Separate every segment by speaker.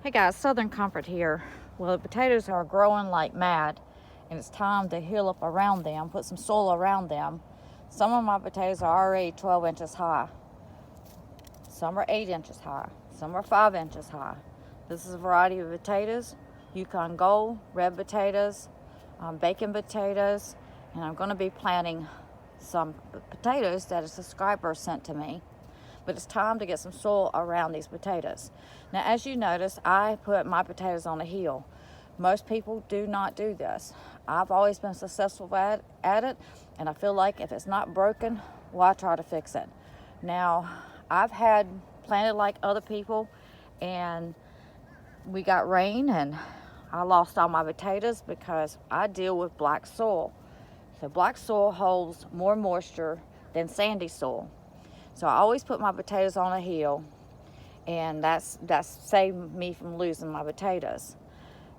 Speaker 1: Hey guys, Southern Comfort here. Well, the potatoes are growing like mad, and it's time to hill up around them, put some soil around them. Some of my potatoes are already 12 inches high. Some are 8 inches high. Some are 5 inches high. This is a variety of potatoes: Yukon Gold, red potatoes, bacon potatoes, and I'm going to be planting some potatoes that a subscriber sent to me. But it's time to get some soil around these potatoes. Now, as you notice, I put my potatoes on a hill. Most people do not do this. I've always been successful at it, and I feel like if it's not broken, why try to fix it? Now, I've had planted like other people, and we got rain, and I lost all my potatoes because I deal with black soil. So black soil holds more moisture than sandy soil. So I always put my potatoes on a hill, and that's saved me from losing my potatoes.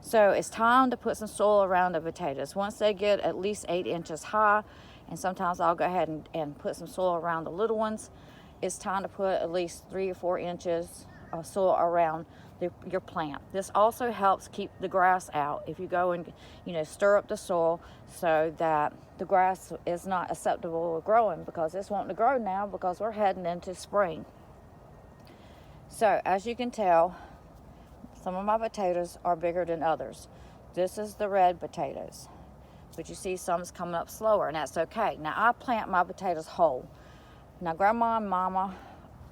Speaker 1: So it's time to put some soil around the potatoes. Once they get at least 8 inches high, and sometimes I'll go ahead and put some soil around the little ones, it's time to put at least 3 or 4 inches of soil around your plant. This also helps keep the grass out. If you go and stir up the soil so that the grass is not acceptable to growing, because it's wanting to grow now because we're heading into spring. So as you can tell, some of my potatoes are bigger than others. This is the red potatoes, but you see some's coming up slower, and that's okay. Now I plant my potatoes whole. Now Grandma and Mama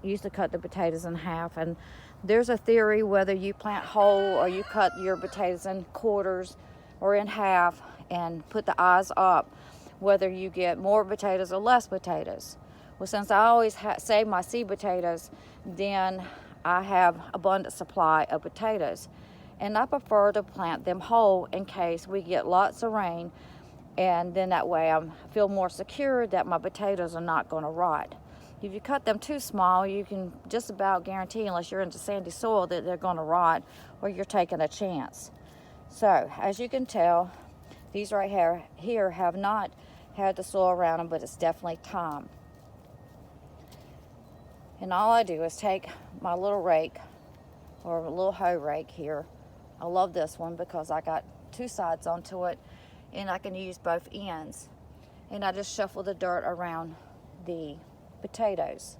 Speaker 1: used to cut the potatoes in half, and there's a theory whether you plant whole or you cut your potatoes in quarters or in half and put the eyes up, whether you get more potatoes or less potatoes. Well, since I always save my seed potatoes, then I have abundant supply of potatoes, and I prefer to plant them whole in case we get lots of rain, and then that way I feel more secure that my potatoes are not going to rot. If you cut them too small, you can just about guarantee, unless you're into sandy soil, that they're going to rot, or you're taking a chance. So as you can tell, these right here have not had the soil around them, but it's definitely time. And all I do is take my little rake, or a little hoe rake here. I love this one because I got two sides onto it, and I can use both ends. And I just shuffle the dirt around the potatoes.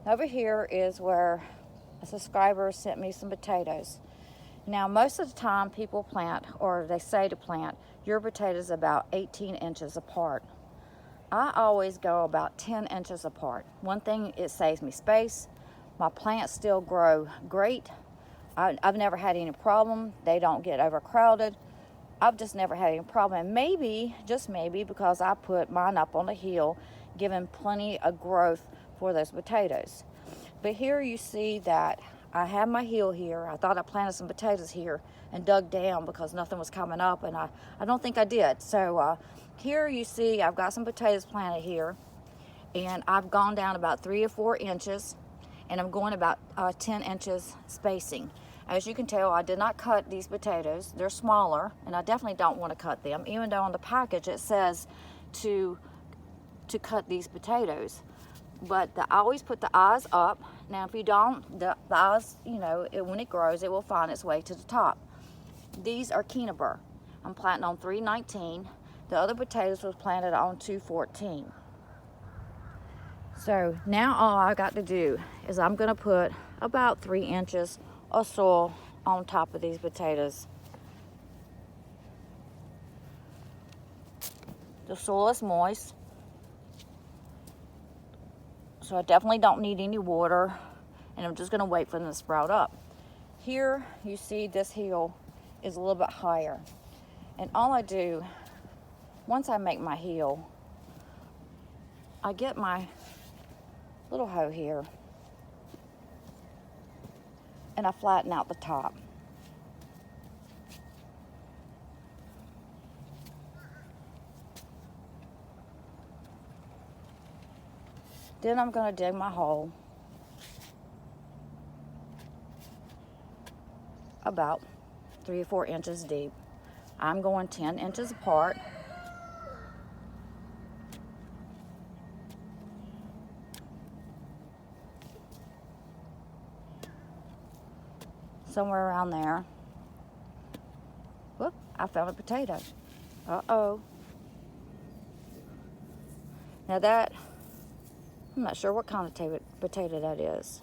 Speaker 1: Over here is where a subscriber sent me some potatoes. Now, most of the time people plant, or they say to plant, your potatoes about 18 inches apart. I always go about 10 inches apart. One thing, it saves me space. My plants still grow great. I've never had any problem. They don't get overcrowded. I've just never had any problem. And maybe, just maybe, because I put mine up on the hill, giving plenty of growth for those potatoes. But here you see that I have my hill here. I thought I planted some potatoes here and dug down because nothing was coming up, and I don't think I did. So here you see I've got some potatoes planted here, and I've gone down about 3 or 4 inches, and I'm going about 10 inches spacing. As you can tell, I did not cut these potatoes. They're smaller, and I definitely don't want to cut them, even though on the package it says to cut these potatoes. But I always put the eyes up. Now, if you don't, the eyes, when it grows, it will find its way to the top. These are Keeneber. I'm planting on 319. The other potatoes was planted on 214. So now all I got to do is I'm going to put about 3 inches of soil on top of these potatoes. The soil is moist, so I definitely don't need any water, and I'm just going to wait for them to sprout up. Here you see this hill is a little bit higher, and all I do, once I make my hill, I get my little hoe here and I flatten out the top. Then I'm going to dig my hole about 3 or 4 inches deep. I'm going 10 inches apart. somewhere around there. Whoop, I found a potato. Uh-oh. Now that, I'm not sure what kind of potato that is,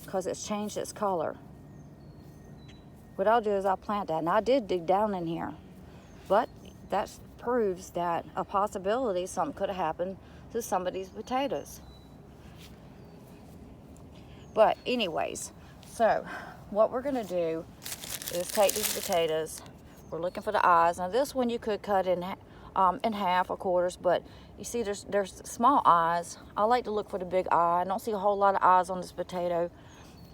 Speaker 1: because it's changed its color. What I'll do is I'll plant that. And I did dig down in here, but that proves that a possibility something could have happened to somebody's potatoes. But anyways, so what we're gonna do is take these potatoes. We're looking for the eyes. Now this one you could cut in half or quarters, but you see there's small eyes. I like to look for the big eye. I don't see a whole lot of eyes on this potato,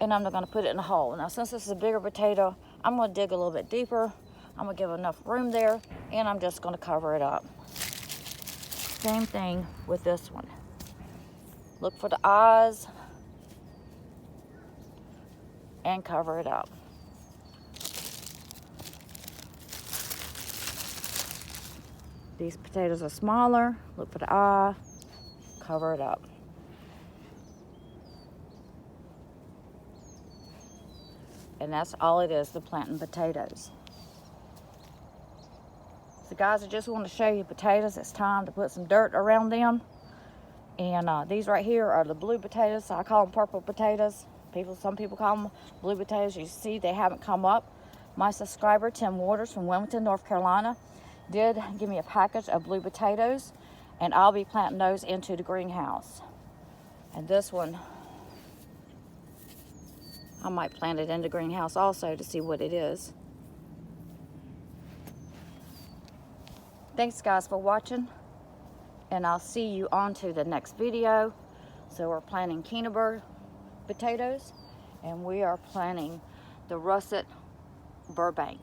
Speaker 1: and I'm not gonna put it in a hole. Now since this is a bigger potato, I'm gonna dig a little bit deeper. I'm gonna give enough room there, and I'm just gonna cover it up. Same thing with this one. Look for the eyes and cover it up. These potatoes are smaller. Look for the eye, cover it up. And that's all it is to planting potatoes. So guys, I just want to show you potatoes. It's time to put some dirt around them. And these right here are the blue potatoes. So I call them purple potatoes. Some people call them blue potatoes. You see they haven't come up. My subscriber, Tim Waters from Wilmington, North Carolina, did give me a package of blue potatoes, and I'll be planting those into the greenhouse. And this one, I might plant it in the greenhouse also to see what it is. Thanks guys for watching, and I'll see you on to the next video. So we're planting Keeneberg potatoes, and we are planting the russet Burbank.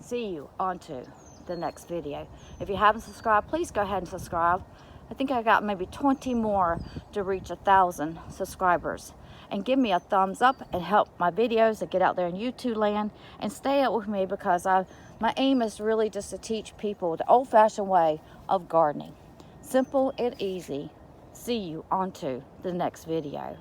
Speaker 1: See you on to the next video. If you haven't subscribed, please go ahead and subscribe. I think I got maybe 20 more to reach 1,000 subscribers. And give me a thumbs up and help my videos to get out there in YouTube land, and stay up with me, because my aim is really just to teach people the old-fashioned way of gardening. Simple and easy. See you on to the next video.